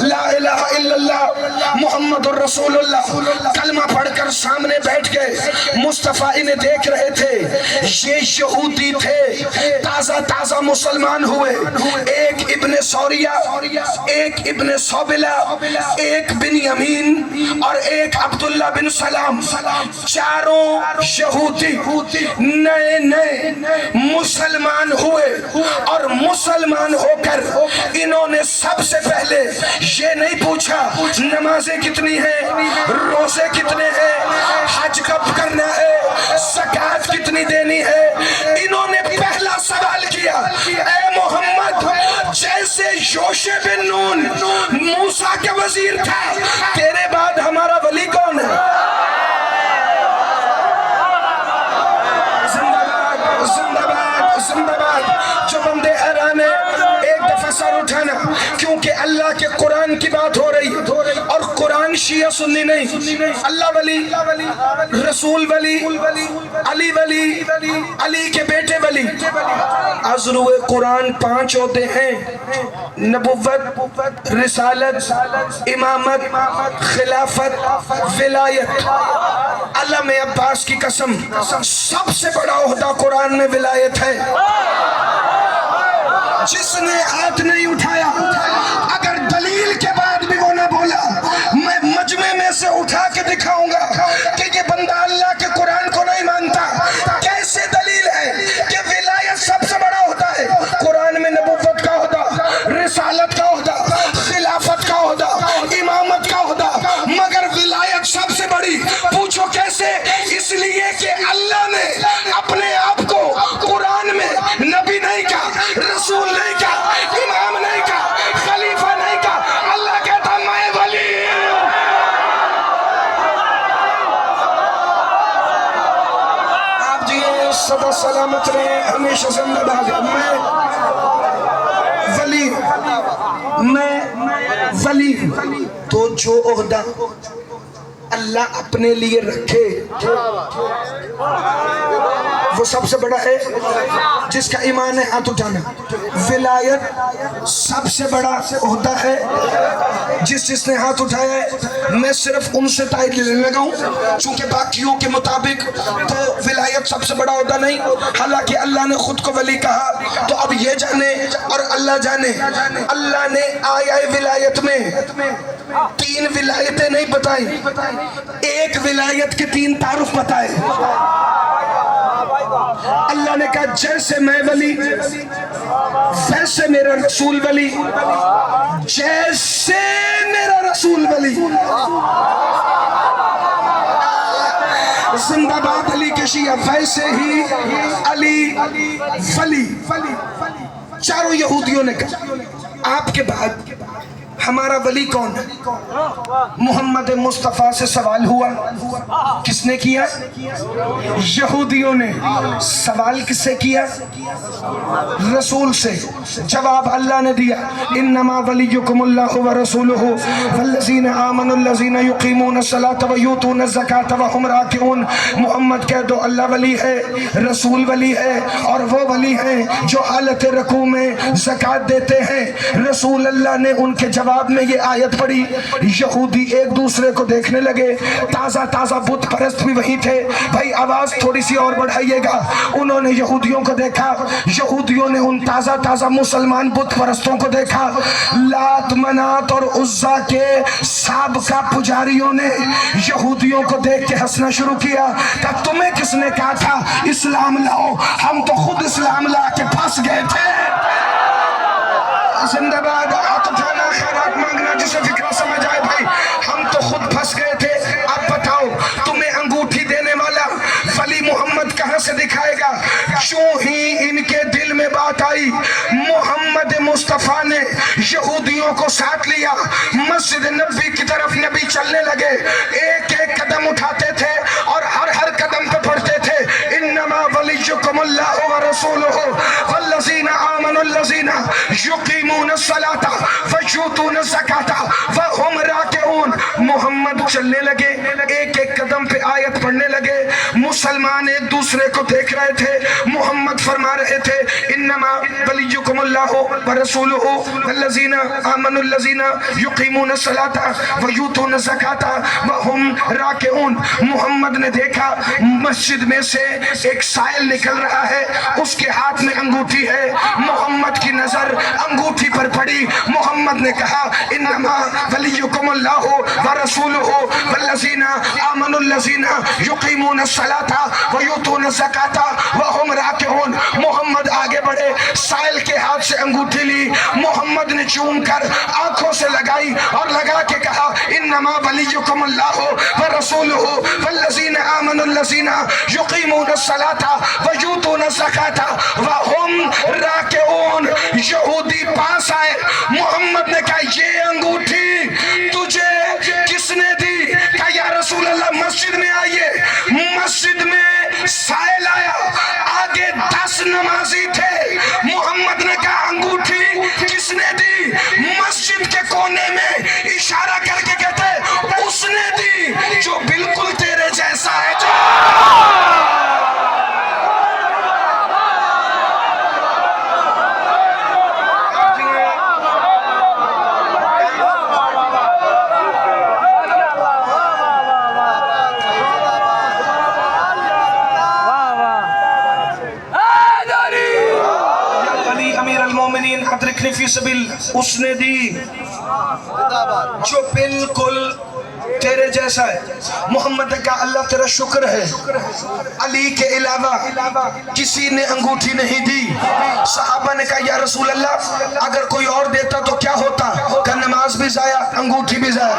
لا الہ الا اللہ محمد الرسول اللہ کلمہ پڑھ کر سامنے بیٹھ گئے. مصطفیٰ انہیں دیکھ رہے تھے. یہ یہودی تھے, تازہ تازہ مسلمان ہوئے. ایک ابن سوریہ, ایک ابن صوبلہ, ایک بن یمین اور ایک عبداللہ بن سلام. چاروں یہودی نئے نئے مسلمان ہوئے, اور مسلمان ہو کر انہوں نے سب سے پہلے یہ نہیں پوچھا نمازیں کتنی ہیں, روزے کتنے ہیں, حج کب کرنا ہے, زکوٰۃ کتنی دینی ہے. انہوں نے پہلا سوال کیا, اے محمد, جیسے یوشع بن نون موسیٰ کا وزیر تھا, تیرے بعد ہمارا ولی کون ہے؟ زندہ باد. جو بندے حیران ہیں, ایک دفعہ سر اٹھانا, کیونکہ اللہ کے قرآن کی بات ہو رہی ہے, اور قرآن شیعہ سنی نہیں. اللہ ولی, رسول ولی, علی ولی, علی کے بیٹے ولی. عذرو قرآن 5 ہوتے ہیں, نبوت, رسالت, امامت, خلافت, ولایت. علم عباس کی قسم, سب سے بڑا عہدہ قرآن میں ولایت ہے. جس نے ہاتھ نہیں اٹھایا, اگر دلیل کے بعد بھی وہ نہ بولا, میں مجمع میں سے اٹھا کے دکھاؤں گا کہ یہ بندہ اللہ کے قرآن کو نہیں مانتا. کیسے دلیل ہے کہ ولایت سب سے بڑا ہوتا ہے؟ قرآن میں نبوت کا عہدہ, رسالت کا عہدہ, خلافت کا عہدہ, امامت کا عہدہ, مگر ولایت سب سے بڑی. پوچھو کیسے؟ اس لیے کہ اللہ نے اپنے آپ کو قرآن میں نبی نہیں کہا, رسول نہیں کہا, امام نہیں کہا, خلیفہ نہیں کہا. اللہ کہتا میں ولی ہوں. آپ جی سدا سلامت رہے, ہمیشہ زندہ باد. میں ولی. تو جو عہدہ اللہ اپنے لیے رکھے وہ سب سے بڑا ہے. جس کا ایمان ہے ہاتھ اٹھانا. ولایت سب سے بڑا عہدہ ہے. جس نے ہاتھ اٹھایا ہے, میں صرف ان سے تائید لینے لگا ہوں, چونکہ باقیوں کے مطابق تو ولایت سب سے بڑا عہدہ نہیں. حالانکہ اللہ نے خود کو ولی کہا. تو اب یہ جانے اور اللہ جانے, اللہ نے آیا ولایت میں 3 ولایتیں نہیں بتائیں, ایک ولایت کے 3 تعارف بتائے. اللہ نے کہا جیسے میں ولی ویسے میرا رسول ولی, جیسے میرا رسول ولی. زندہ باد علی کے شیعہ, ویسے ہی علی ولی. چاروں یہودیوں نے کہا آپ کے بعد ہمارا ولی کون ہے؟ محمد مصطفیٰ سے سوال ہوا. کس نے کیا؟ یہودیوں نے. سوال کس سے کیا؟ رسول سے. جواب اللہ نے دیا, انما ولیکم اللہ ورسولہ والذین آمنوا الذین یقیمون الصلاۃ ویؤتون الزکاۃ وہم راکعون. محمد کہہ دو اللہ ولی ہے, رسول ولی ہے, اور وہ ولی ہیں جو حالت رکوع میں زکوٰۃ دیتے ہیں. رسول اللہ نے ان کے جواب میں یہ آیت پڑھی. یہودی ایک دوسرے کو دیکھنے لگے, تازہ تازہ بت پرست بھی وہی تھے. بھائی آواز تھوڑی سی اور بڑھائیے گا. انہوں نے یہودیوں کو دیکھا, یہودیوں نے ان تازہ تازہ مسلمان بت پرستوں کو دیکھا. لات منات اور عزا کے سابقہ پجاریوں نے یہودیوں کو دیکھ کے ہنسنا شروع کیا. کہ تمہیں کس نے کہا تھا اسلام لاؤ, ہم تو خود اسلام لا کے پھنس گئے تھے. زندہ باد. ہاتھ اٹھانا, خیرات مانگنا, جسے فکرہ سمجھ آئے. بھائی ہم تو خود پھنس گئے تھے, اب بتاؤ تمہیں انگوٹھی دینے والا ولی محمد کہاں سے دکھائے گا؟ چوں ہی ان کے دل میں بات آئی, محمد مصطفیٰ نے یہودیوں کو ساتھ لیا. مسجد نبی کی طرف نبی چلنے لگے, ایک ایک قدم اٹھاتے تھے اور ہر قدم پہ پڑھتے تھے انما ولیکم اللہ ورسولہ والذین آمنوا الذین یقیمون الصلاۃ ویؤتون الزکاۃ وہم راکعون. محمد چلنے لگے، ایک ایک قدم پہ آیت پڑھنے لگے. مسلمان ایک دوسرے کو دیکھ رہے تھے. محمد فرما رہے تھے انما ولیکم اللہ ورسولہ والذین آمنوا الذین یقیمون الصلاۃ ویؤتون الزکاۃ وہم راکعون. محمد نے دیکھا مسجد میں سے ایک سائل نکل رہا ہے، اس کے ہاتھ میں انگوٹھی ہے. محمد کی نظر انگوٹھی پر پڑی. محمد نے کہا انما ولیکم اللہ ورسولہ والذین آمنوا الذین یقیمون الصلاۃ ویؤتون الزکاۃ وہم راکعون. محمد آگے بڑھے، سائل کے ہاتھ سے انگوٹھی لی. محمد نے چوم کر آنکھوں سے لگائی اور لگا کے کہا انما ولیکم اللہ ورسولہ والذین آمنوا الذین یقیمون الصلاۃ ویؤتون الزکاۃ وہم راکعون. یہودی پاس آئے. محمد نے کہا یہ انگوٹھی تجھے کس نے دی؟ کہا یا رسول اللہ مسجد میں آئیے. مسجد میں سائل آیا، آگے 10 نمازی تھے. محمد نے کہا انگوٹھی کس نے دی؟ مسجد کے کونے میں اشارہ کر کے کہتے اس نے دی جو بالکل تیرے جیسا ہے. فی سبیل، اس نے دی جو بالکل تیرے جیسا ہے. محمد نے کہا اللہ تیرا شکر ہے، علی کے علاوہ کسی نے انگوٹھی نہیں دی. صحابہ نے کہا یا رسول اللہ اگر کوئی اور دیتا تو کیا ہوتا؟ کہ نماز بھی ضائع، انگوٹھی بھی ضائع.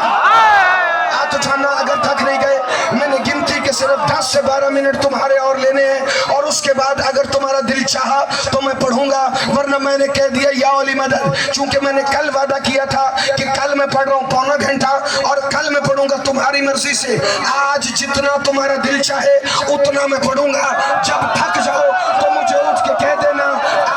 ہاتھ اٹھانا اگر تھک نہیں گئے. میں نے گنتی کے صرف 10 سے 12 منٹ تمہارے اور لینے ہیں، اور اس کے بعد اگر تمہارا دل چاہا تو میں پڑھوں گا، ورنہ میں نے کہہ دیا یا علی مدد. چونکہ میں نے کل وعدہ کیا تھا کہ کل میں پڑھ رہا ہوں پونا گھنٹہ اور کل میں پڑھوں گا تمہاری مرضی سے. آج جتنا تمہارا دل چاہے اتنا میں پڑھوں گا. جب تھک جاؤ تو مجھے اٹھ کے کہہ دینا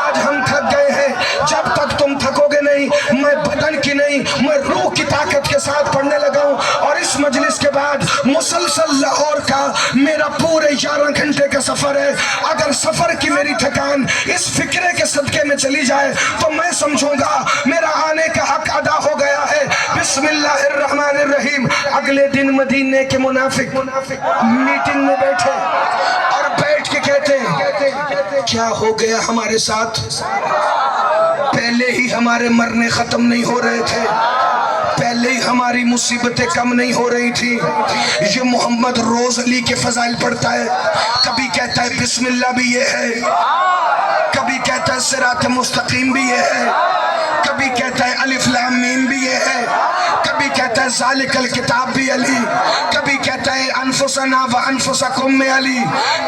آج ہم تھک گئے ہیں. جب تک تم تھکو گے نہیں، میں بدن کی نہیں میں روح کی طاقت کے ساتھ پڑھنے لگا ہوں. اور اس مجلس کے بعد مسلسل لاہور کا میرا پورے 11 گھنٹے کا سفر ہے. اگر سفر کی میری تھکان اس فکرے کے صدقے میں چلی جائے تو میں سمجھوں گا میرا آنے کا حق ادا ہو گیا ہے. بسم اللہ الرحمن الرحیم. اگلے دن مدینے کے منافق میٹنگ میں بیٹھے اور بیٹھ کے کہتے ہیں کیا ہو گیا ہمارے ساتھ؟ پہلے ہی ہمارے مرنے ختم نہیں ہو رہے تھے، پہلے ہی ہماری مصیبتیں کم نہیں ہو رہی تھی. یہ محمد روز علی کے فضائل پڑھتا ہے، کبھی کہتا ہے بسم اللہ بھی یہ ہے، کبھی کہتا ہے صراط مستقیم بھی یہ ہے، کبھی کہتا ہے الف لام میم بھی یہ ہے، کبھی کہتا ہے ذالک الکتاب بھی علی، کبھی کہتا ہے انفسنا و انفسکم میں علی،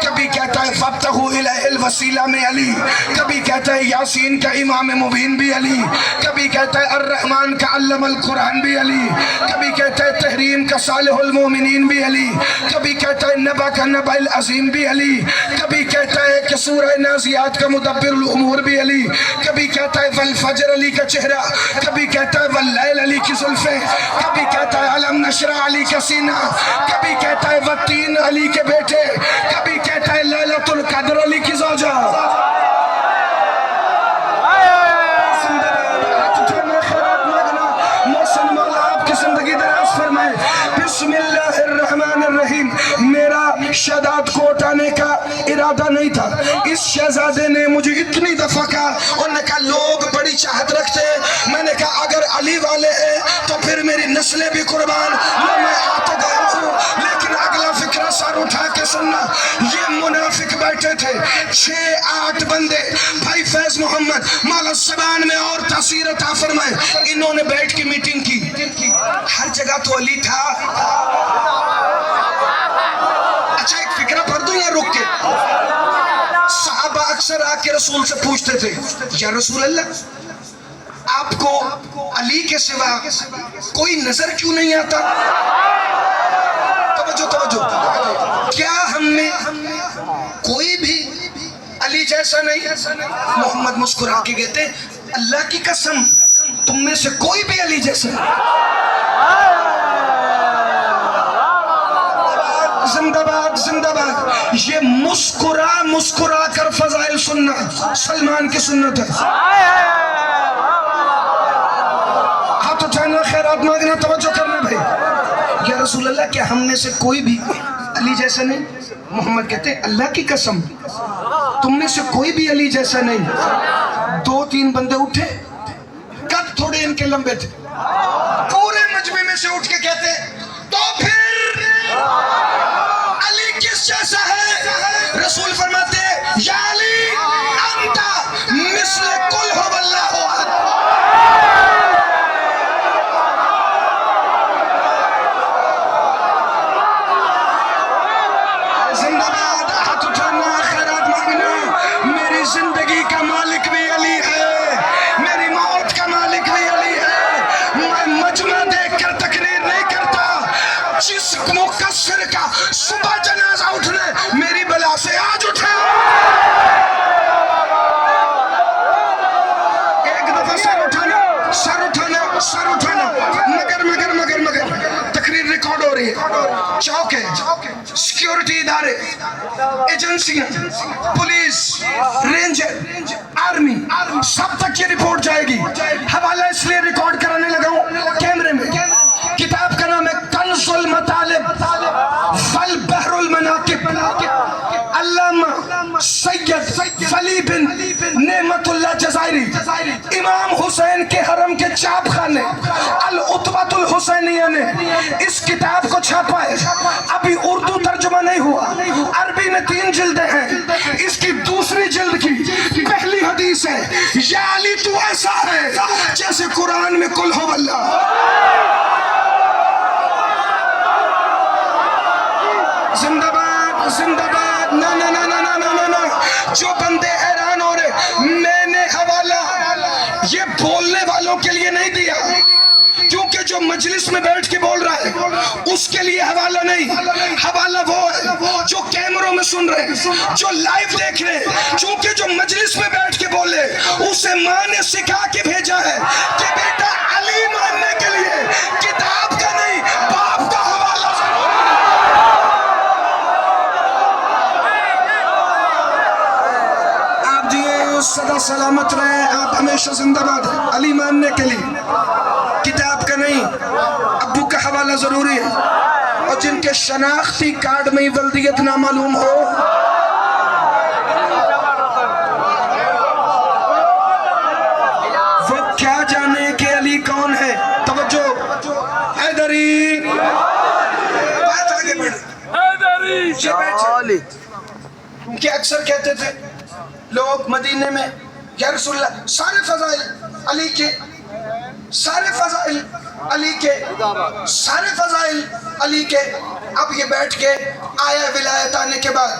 کبھی کہتا ہے فابتغوا الیہ الوسیلہ میں علی، کبھی کہتا ہے یاسین کا امام مبین بھی علی، کبھی کہتا ہے الرحمن کا علم القرآن بھی علی، کبھی کہتا ہے تحریم کا صالح المومنین بھی علی، کبھی کہتا ہے نبا کا نبع العظیم بھی علی، کبھی کہتا ہے کہ سورہ نازیات کا مدبر الامور بھی علی، کبھی کہتا ہے والفجر علی کا چہرہ، کبھی کہتا ہے واللیل علی کی زلفیں، کبھی کہتا ہے علم نشرح علی کا سینہ، کبھی کہتا ہے والتین علی کے بیٹے، کبھی کہتا ہے لیلۃ القدر علی کی زوجہ. بسم اللہ الرحمن الرحیم. میرا شہادت کو اٹھانے کا ارادہ نہیں تھا. اس شہزادے نے مجھے اتنی دفعہ کہا، انہوں نے کہا لوگ بڑی چاہت رکھتے ہیں. میں نے کہا اگر علی والے ہیں تو پھر میری نسلیں بھی قربان. میں آ تو گیا ہوں لیکن اگلا فکرہ سر اٹھا کے سننا. یہ منافق بیٹھے تھے 6-8 بندے. بھائی فیض محمد مولا سبان میں اور تاثیر عطا فرمائے. انہوں نے بیٹھ کے میٹنگ کی. ہر جگہ تو علی تھا. اچھا ایک فکرہ پڑھ دوں یا رک کے؟ صحابہ اکثر آ کے رسول سے پوچھتے تھے یا رسول اللہ آپ کو علی کے سوا کوئی نظر کیوں نہیں آتا؟ توجہ. کیا ہم میں کوئی بھی علی علی جیسا نہیں. محمد مسکرا کے کہتے اللہ کی قسم تم میں سے کوئی بھی علی جیسا نہیں. زندہ باد زندہ باد. یہ مسکرا کر فضائل سننا سلمان کی سنت ہے. ہاتھ اٹھانا خیرات مانگنا توجہ کرنا بھائی. یا رسول اللہ کیا ہم میں سے کوئی بھی علی جیسا نہیں؟ محمد کہتے ہیں اللہ کی قسم تم میں سے کوئی بھی علی جیسا نہیں. 2-3 بندے اٹھے قد تھوڑے ان کے لمبے تھے. پورے مجمع میں سے اٹھ کے کہتے تو پھر علی کس جیسا ہے؟ رسول فرماتے ہیں یا علی انت مثل قل هو اللہ احد. زندہ باد. ہاتھ اٹھانا خیرات مانگنا. میری زندگی کا مالک بھی علی ہے, میری موت کا مالک بھی علی ہے. میں مجمع دیکھ کر تقریر نہیں کرتا. جس مقصر کا صبح جنازہ اٹھنے میری بلا سے آج اٹھے. ایک دفعہ سر اٹھانا مگر تقریر ریکارڈ ہو رہی ہے. چوک ہے, سیکیورٹی ادارے, ایجنسیاں, پولیس, رینجر, آرمی, سب تک یہ رپورٹ جائے گی. حوالہ اس لیے ریکارڈ کرانے لگا ہوں کیمرے میں. کتاب کا نام ہے کنز المطالب والبحر المناقب. علامہ سید ولی بن نعمت اللہ جزائری امام حسین کے حرم کے چاپ خانے العتبۃ الحسینیہ نے اس کتاب کو چھاپا ہے. ابھی اردو ترجمہ نہیں ہوا, عربی میں 3 جلدیں ہیں. اس کی دوسری جلد کی پہلی حدیث ہے یا علی تو ایسا ہے جیسے قرآن میں قل هو اللہ. زندہ باد زندہ باد. نا نا نا نا نا نا نا. جو بندے حیران ہو رہے, میں نے حوالہ یہ بولنے والوں کے لیے نہیں دیا, کیونکہ جو مجلس میں بیٹھ کے بول رہا ہے اس کے لیے حوالہ نہیں. حوالہ وہ ہے جو کیمروں میں سن رہے ہیں, جو لائیو دیکھ رہے ہیں. چونکہ جو مجلس میں بیٹھ کے بولے اسے ماں نے سکھا کے بھیجا ہے کہ بیٹا علی ماننے کے لیے کتاب کا نہیں باپ کا حوالہ ضرور. صدا سلامت رہے, آپ ہمیشہ زندہ باد. علی ماننے کے لیے کتاب کا نہیں ابو کا حوالہ ضروری ہے. اور جن کے شناختی کارڈ میں ولدیت نہ معلوم ہو, وہ کیا جانے کہ علی کون ہے. توجہ حیدری. بات آگے بڑھ. کیونکہ اکثر کہتے تھے لوگ مدینے میں یا رسول اللہ سارے فضائل علی کے, سارے فضائل علی کے, سارے فضائل علی کے. اب یہ بیٹھ کے آیا ولایت آنے کے بعد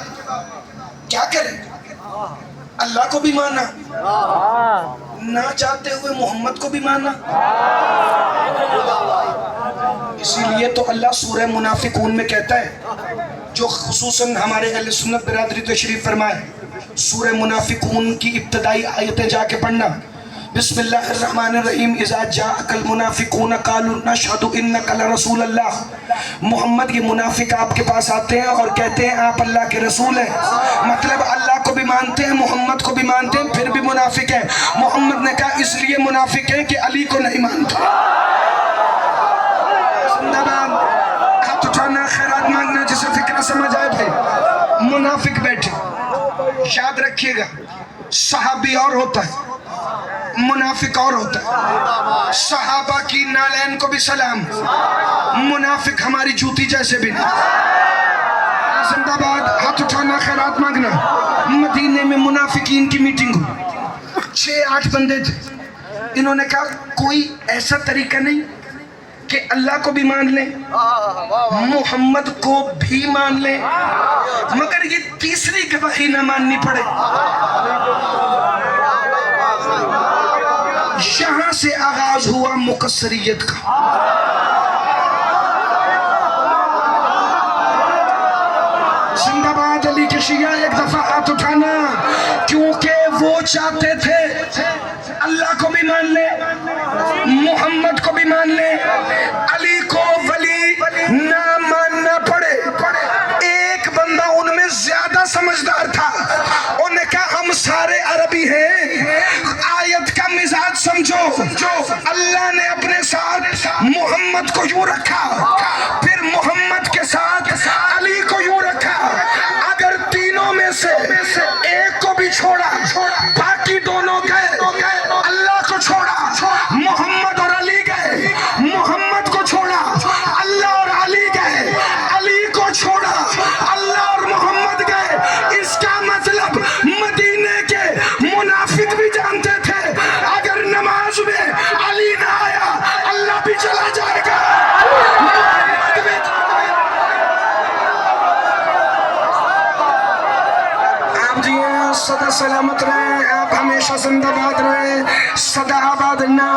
کیا کریں؟ اللہ کو بھی مانا, نہ چاہتے ہوئے محمد کو بھی مانا. اسی لیے تو اللہ سورہ منافقون میں کہتا ہے, جو خصوصاً ہمارے اہل سنت برادری تشریف فرمائے, سورہ منافقون کی ابتدائی آیتیں جا کے پڑھنا. بسم اللہ الرحمن الرحیم. اذا جاءک المنافقون قالوا نشهد انک لرسول اللہ. محمد یہ منافق آپ کے پاس آتے ہیں اور کہتے ہیں آپ اللہ کے رسول ہیں. مطلب اللہ کو بھی مانتے ہیں, محمد کو بھی مانتے ہیں, پھر بھی منافق ہیں. محمد نے کہا اس لیے منافق ہیں کہ علی کو نہیں مانتے. زندہ باد. ہاتھ اٹھانا خیرات مانگنا جسے فکر سمجھ آئے بھائی. منافق بیٹھے, یاد رکھیے گا صحابی اور ہوتا ہے, منافق اور ہوتا ہے. صحابہ کی نالین کو بھی سلام, منافق ہماری جوتی جیسے بھی نہیں. زندہ باد. ہاتھ اٹھانا خیرات مانگنا. مدینے میں منافقین کی میٹنگ ہوئی, 6-8 بندے تھے. انہوں نے کہا کوئی ایسا طریقہ نہیں کہ اللہ کو بھی مان لیں, محمد کو بھی مان لیں, مگر یہ تیسری گواہی نہ ماننی پڑے. یہاں سے آغاز ہوا مقصریت کا. زندہ باد علی کے شیعہ ایک دفعہ ہاتھ اٹھانا، کیونکہ وہ چاہتے تھے اللہ کو بھی مان لے، محمد کو بھی مان لے، علی کو ولی نہ ماننا پڑے۔ ایک بندہ ان میں زیادہ سمجھدار تھا، انہوں نے کہا ہم سارے عربی ہیں، آیت کا مزاج سمجھو، اللہ نے اپنے ساتھ محمد کو یوں رکھا، پھر محمد کے ساتھ علی کو یوں رکھا، اگر تینوں میں سے ایک کو بھی چھوڑا باقی دونوں گئے، اللہ کو چھوڑا محمد اور علی گئے، محمد کو چھوڑا اللہ اور علی گئے، علی کو چھوڑا اللہ اور محمد گئے۔ اس کا مطلب مدینے کے منافق بھی جانتے تھے اگر نماز میں علی نہ آیا اللہ بھی چلا جائے گا، محمد بھی آپ جی سدا سلامت رہیں، آپ ہمیشہ زندہ باد رہیں، سدا آباد نہ۔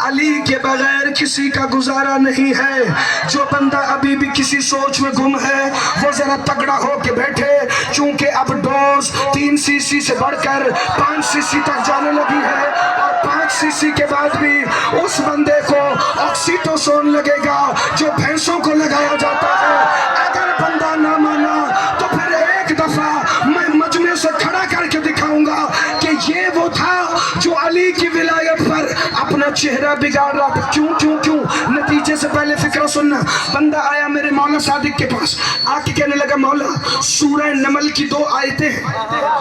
علی کے بغیر کسی کا گزارا نہیں ہے۔ جو بندہ ابھی بھی کسی سوچ میں گم ہے وہ ذرا تگڑا ہو کے بیٹھے، چونکہ اب ڈوز 3 cc سے بڑھ کر 5 cc تک جانے لگی ہے، اور 5 cc کے بعد بھی اس بندے کو آکسیٹوسون لگے گا جو بھینسوں کو لگایا جاتا ہے۔ اگر بندہ نہ مانا تو پھر ایک دفعہ میں مجمع سے کھڑا کر کے دکھاؤں گا کہ یہ وہ تھا جو علی کی ولایت پر اپنا چہرہ بگاڑ رہا تھا۔ کیوں نتیجے سے پہلے فکرہ سننا۔ بندہ آیا میرے مولا صادق کے پاس، آ کے کہنے لگا مولا سورہ نمل کی 2 آیتیں ہیں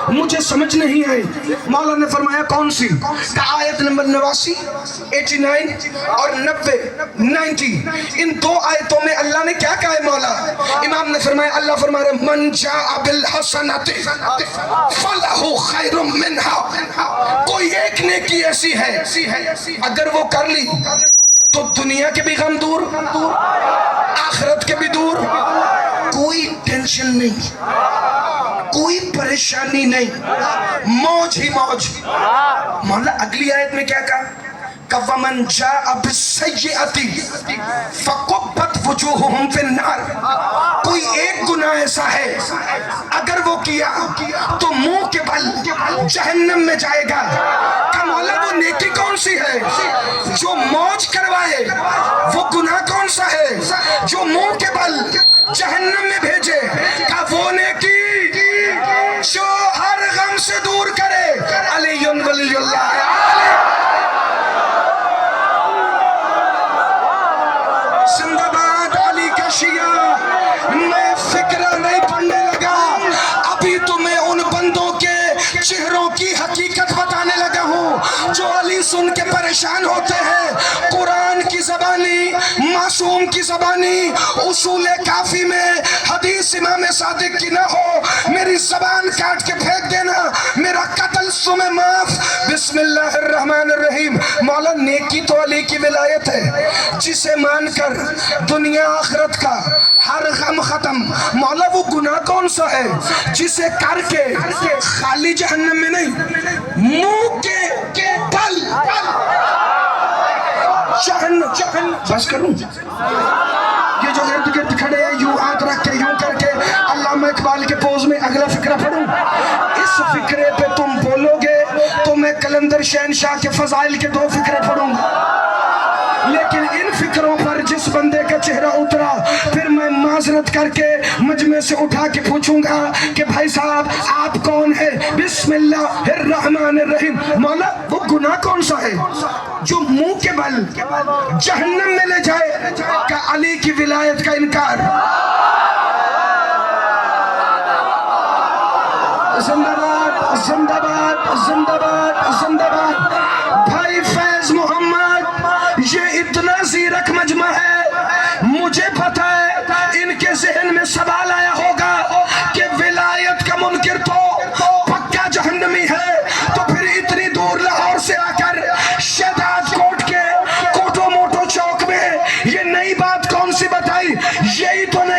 مجھے سمجھ نہیں آئی۔ مولا نے فرمایا کون سی؟ کہا آیت نمبر 89 89 اور 90 ان 2 آیتوں میں اللہ نے کیا کہا ہے مولا؟ امام نے فرمایا اللہ فرما رہے من جاء بالحسنۃ فلہ خیر منہا، کوئی ایک نیکی ایسی ہے اگر وہ کر لی تو دنیا کے بھی غم دور، آخرت کے بھی دور، کوئی ٹینشن نہیں، کوئی پریشانی نہیں، موج ہی موج۔ مولا اگلی آیت میں کیا کہا؟ وَمَنْ جَاءَ بِالسَّيِّئَةِ فَكُبَّتْ وُجُوهُهُمْ فِي النَّارِ، کوئی ایک گناہ ایسا ہے اگر وہ کیا تو منہ کے بل جہنم میں جائے گا۔ کہ مولا وہ نیکی کون سی ہے جو موج کروائے، وہ گناہ کون سا ہے جو منہ کے بل جہنم میں بھیجے؟ کہ وہ نیکی جو ہر غم سے دور کرے، علی ولی اللہ۔ زندہ باد علی کا شیعہ۔ میں فکرہ نہیں پڑھنے لگا، ابھی تو میں ان بندوں کے چہروں کی حقیقت بتانے لگا ہوں جو علی سن کے پریشان ہوتے ہیں۔ قرآن کی زبانی، معصوم کی زبانی، اصول کافی میں حدیث امام صادق کی نہ ہو، میری زبان کاٹ کے پھینک دینا، میرا قتل سم معاف۔ بسم اللہ الرحمن الرحیم۔ مولا نیکی تو علی کی ولایت ہے، جسے مان کر دنیا آخرت کا ہر غم ختم۔ مولا وہ گناہ کون سا ہے جسے کر کے خالی جہنم میں نہیں، منہ کے بل جہنم۔ بس کروں؟ یہ جو ارد گرد کھڑے ہیں یوں ہاتھ رکھ کے یوں کر کے علامہ اقبال کے پوز میں اگلا فکرہ پڑھوں؟ اس فکرے پہ تم بولو گے تو میں کلندر شہنشاہ کے فضائل کے 2 فکرے پڑھوں گا، لیکن ان فکروں پر جس بندے کا چہرہ اترا پھر میں معذرت کر کے مجمع سے اٹھا کے پوچھوں گا کہ بھائی صاحب آپ کون ہیں؟ بسم اللہ الرحمن الرحیم۔ مولا وہ گناہ کون سا ہے جو منہ کے بل جہنم میں لے جائے؟ کہ علی کی ولایت کا انکار۔ زندہ باد زندہ باد زندہ باد زندہ باد۔ بھائی فیض محمد یہ اتنا زیرک مجمع ہے، مجھے پتہ ہے ان کے ذہن میں سوال آیا ہوگا کہ ولایت کا منکر تو پکا جہنمی ہے، تو پھر اتنی دور لاہور سے آ کر شہداد کوٹ کے کوٹو موٹو چوک میں یہ نئی بات کون سی بتائی؟ یہی تو نہیں